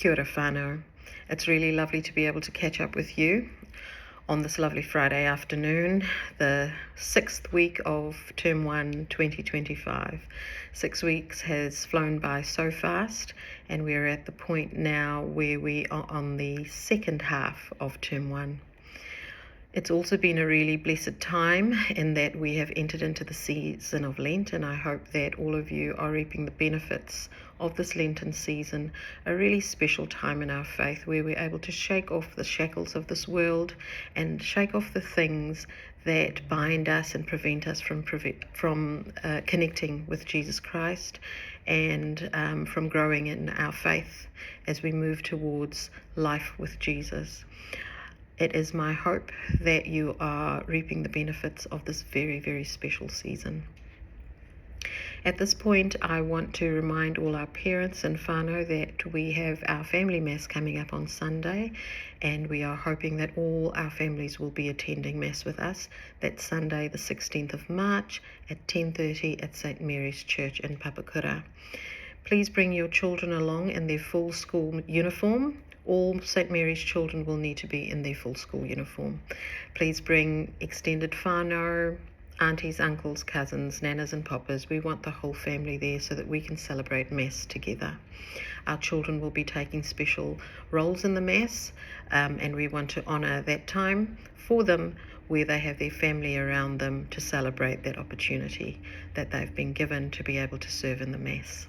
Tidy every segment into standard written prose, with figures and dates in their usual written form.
Kia ora whānau. It's really lovely to be able to catch up with you on this lovely Friday afternoon, the 6th week of Term 1 2025. 6 weeks has flown by so fast, and we're at the point now where we are on the second half of Term 1. It's also been a really blessed time in that we have entered into the season of Lent, and I hope that all of you are reaping the benefits of this Lenten season, a really special time in our faith where we're able to shake off the shackles of this world and shake off the things that bind us and prevent us from connecting with Jesus Christ and from growing in our faith as we move towards life with Jesus. It is my hope that you are reaping the benefits of this very, very special season. At this point, I want to remind all our parents and whānau that we have our family mass coming up on Sunday, and we are hoping that all our families will be attending mass with us. That's Sunday the 16th of March at 10:30 at St. Mary's Church in Papakura. Please bring your children along in their full school uniform. All St. Mary's children will need to be in their full school uniform. Please bring extended whānau, aunties, uncles, cousins, nanas and poppers. We want the whole family there so that we can celebrate Mass together. Our children will be taking special roles in the Mass, and we want to honour that time for them where they have their family around them to celebrate that opportunity that they've been given to be able to serve in the Mass.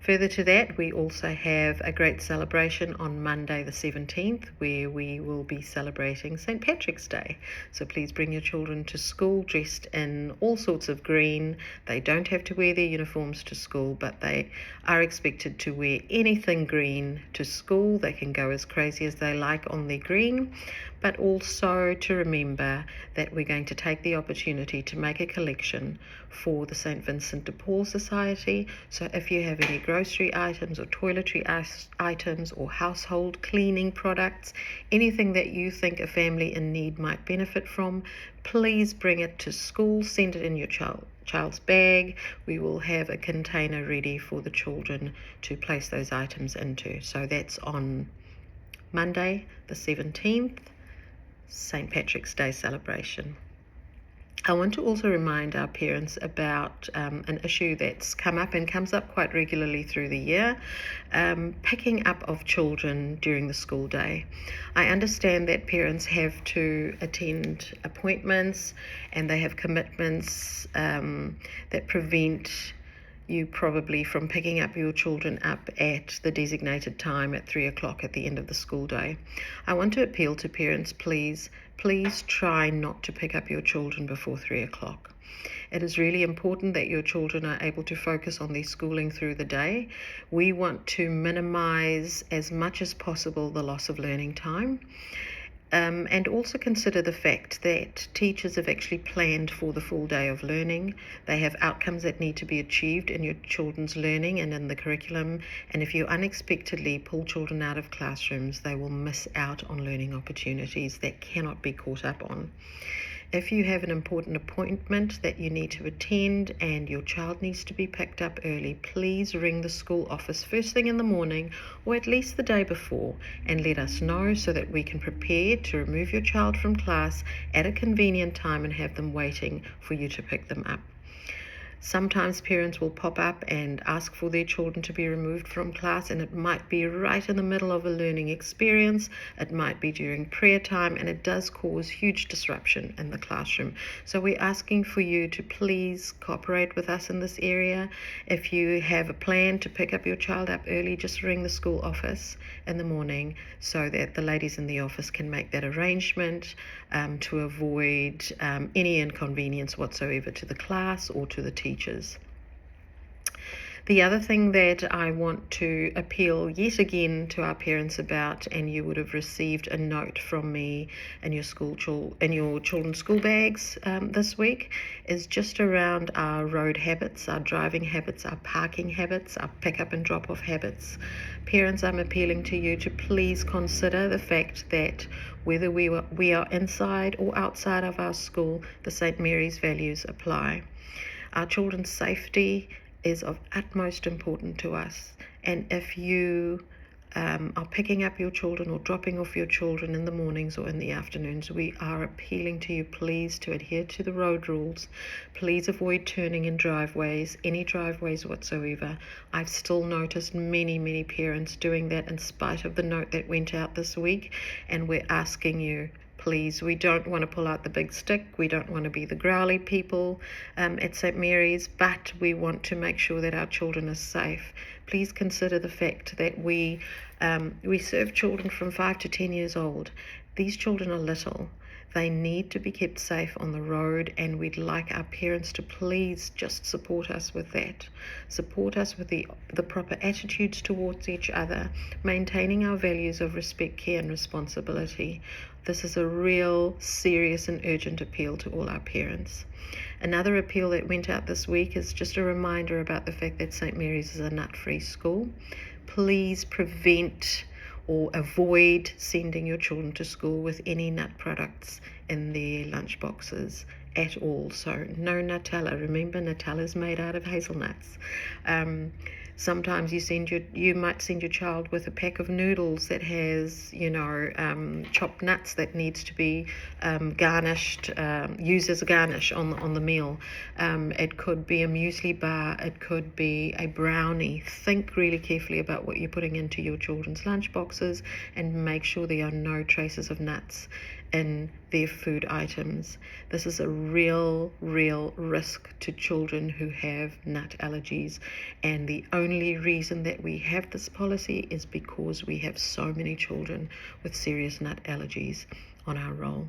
Further to that, we also have a great celebration on Monday the 17th where we will be celebrating St. Patrick's Day. So please bring your children to school dressed in all sorts of green. They don't have to wear their uniforms to school, but they are expected to wear anything green to school. They can go as crazy as they like on their green, but also to remember that we're going to take the opportunity to make a collection for the St. Vincent de Paul Society. So if you have any grocery items or toiletry items or household cleaning products, anything that you think a family in need might benefit from, please bring it to school, send it in your child's bag. We will have a container ready for the children to place those items into. So that's on Monday the 17th, St. Patrick's Day celebration. I want to also remind our parents about an issue that's come up and comes up quite regularly through the year, picking up of children during the school day. I understand that parents have to attend appointments and they have commitments that prevent you probably from picking up your children up at the designated time at 3 o'clock at the end of the school day. I want to appeal to parents, please try not to pick up your children before 3 o'clock. It is really important that your children are able to focus on their schooling through the day. We want to minimize as much as possible the loss of learning time. And also consider the fact that teachers have actually planned for the full day of learning. They have outcomes that need to be achieved in your children's learning and in the curriculum. And if you unexpectedly pull children out of classrooms, they will miss out on learning opportunities that cannot be caught up on. If you have an important appointment that you need to attend and your child needs to be picked up early, please ring the school office first thing in the morning or at least the day before and let us know so that we can prepare to remove your child from class at a convenient time and have them waiting for you to pick them up. Sometimes parents will pop up and ask for their children to be removed from class, and it might be right in the middle of a learning experience. It might be during prayer time, and it does cause huge disruption in the classroom. So we're asking for you to please cooperate with us in this area. If you have a plan to pick up your child up early, just ring the school office in the morning so that the ladies in the office can make that arrangement to avoid any inconvenience whatsoever to the class or to the teachers. The other thing that I want to appeal yet again to our parents about, and you would have received a note from me in your children's school bags this week, is just around our road habits, our driving habits, our parking habits, our pick up and drop off habits. Parents, I'm appealing to you to please consider the fact that whether we are inside or outside of our school, the St. Mary's values apply. Our children's safety is of utmost importance to us, and if you are picking up your children or dropping off your children in the mornings or in the afternoons, we are appealing to you, please, to adhere to the road rules. Please avoid turning in driveways, any driveways whatsoever. I've still noticed many parents doing that in spite of the note that went out this week, and we're asking you, please, we don't want to pull out the big stick. We don't want to be the growly people at St. Mary's, but we want to make sure that our children are safe. Please consider the fact that we serve children from 5 to 10 years old. These children are little. They need to be kept safe on the road, and we'd like our parents to please just support us with that. Support us with the proper attitudes towards each other, maintaining our values of respect, care, and responsibility. This is a real, serious, and urgent appeal to all our parents. Another appeal that went out this week is just a reminder about the fact that St. Mary's is a nut-free school. Please prevent or avoid sending your children to school with any nut products in their lunch boxes at all. So no Nutella. Remember, Nutella is made out of hazelnuts. Sometimes you might send your child with a pack of noodles that has, chopped nuts that needs to be garnished, used as a garnish on the meal. It could be a muesli bar. It could be a brownie. Think really carefully about what you're putting into your children's lunch boxes, and make sure there are no traces of nuts in their food items. This is a real risk to children who have nut allergies, and the only reason that we have this policy is because we have so many children with serious nut allergies on our roll.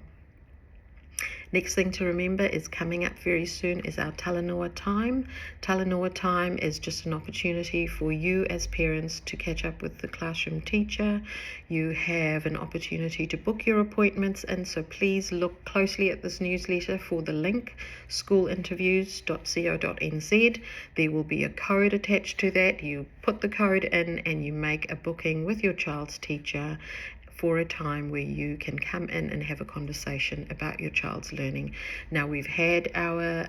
Next thing to remember is coming up very soon is our Talanoa time. Talanoa time is just an opportunity for you as parents to catch up with the classroom teacher. You have an opportunity to book your appointments, and so please look closely at this newsletter for the link, schoolinterviews.co.nz. There will be a code attached to that. You put the code in and you make a booking with your child's teacher for a time where you can come in and have a conversation about your child's learning. Now, we've had our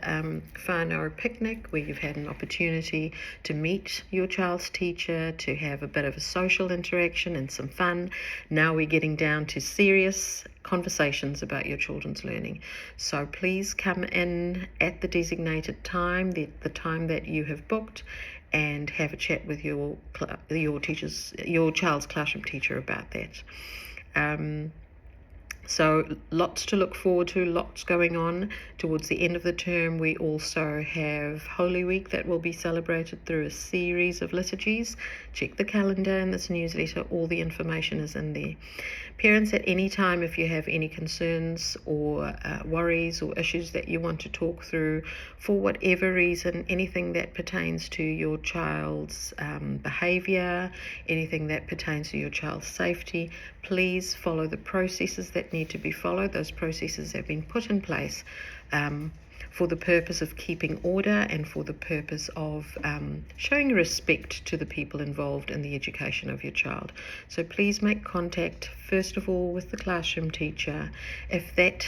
whānau picnic where you've had an opportunity to meet your child's teacher, to have a bit of a social interaction and some fun. Now we're getting down to serious conversations about your children's learning. So please come in at the designated time, the time that you have booked, and have a chat with your child's classroom teacher about that. So lots to look forward to, lots going on. Towards the end of the term, we also have Holy Week that will be celebrated through a series of liturgies. Check the calendar in this newsletter. All the information is in there. Parents, at any time, if you have any concerns or worries or issues that you want to talk through for whatever reason, anything that pertains to your child's behavior, anything that pertains to your child's safety, please follow the processes that need to be followed. Those processes have been put in place for the purpose of keeping order and for the purpose of showing respect to the people involved in the education of your child. So please make contact, first of all, with the classroom teacher. If that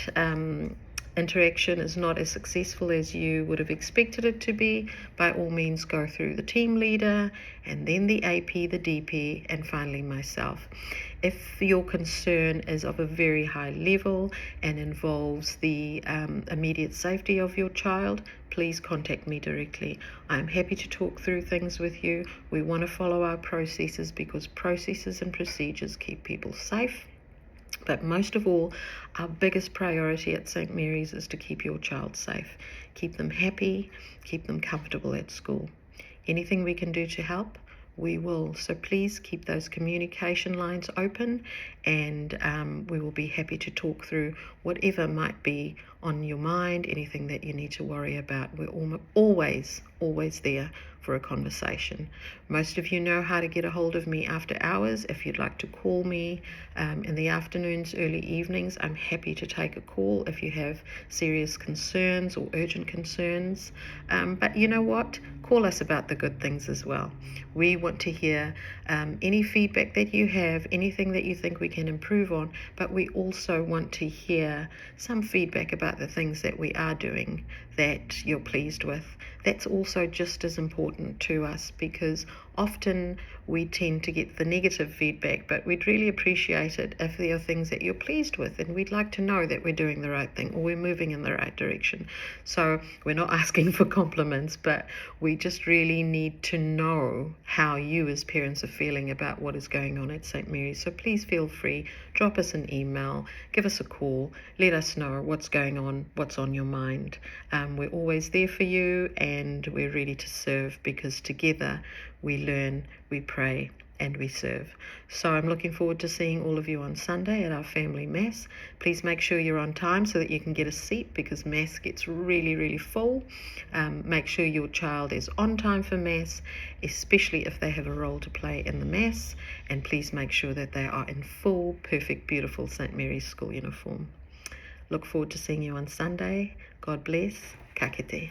interaction is not as successful as you would have expected it to be, by all means go through the team leader and then the AP, the DP, and finally myself. If your concern is of a very high level and involves the immediate safety of your child, please contact me directly. I'm happy to talk through things with you. We want to follow our processes because processes and procedures keep people safe. But most of all, our biggest priority at St. Mary's is to keep your child safe. Keep them happy, keep them comfortable at school. Anything we can do to help, we will. So please keep those communication lines open, and we will be happy to talk through whatever might be on your mind, anything that you need to worry about. We're always there for a conversation. Most of you know how to get a hold of me after hours. If you'd like to call me in the afternoons, early evenings, I'm happy to take a call if you have serious concerns or urgent concerns. But you know what? Call us about the good things as well. We want to hear any feedback that you have, anything that you think we can improve on, but we also want to hear some feedback about the things that we are doing, that you're pleased with. That's also just as important to us, because often we tend to get the negative feedback, but we'd really appreciate it if there are things that you're pleased with, and we'd like to know that we're doing the right thing or we're moving in the right direction. So we're not asking for compliments, but we just really need to know how you as parents are feeling about what is going on at St. Mary's. So please feel free, drop us an email, give us a call, let us know what's going on, what's on your mind. We're always there for you, and we're ready to serve, because together we learn, we pray, and we serve. So I'm looking forward to seeing all of you on Sunday at our family Mass. Please make sure you're on time so that you can get a seat, because Mass gets really, really full. Make sure your child is on time for Mass, especially if they have a role to play in the Mass. And please make sure that they are in full, perfect, beautiful St. Mary's school uniform. Look forward to seeing you on Sunday. God bless. Ka kite.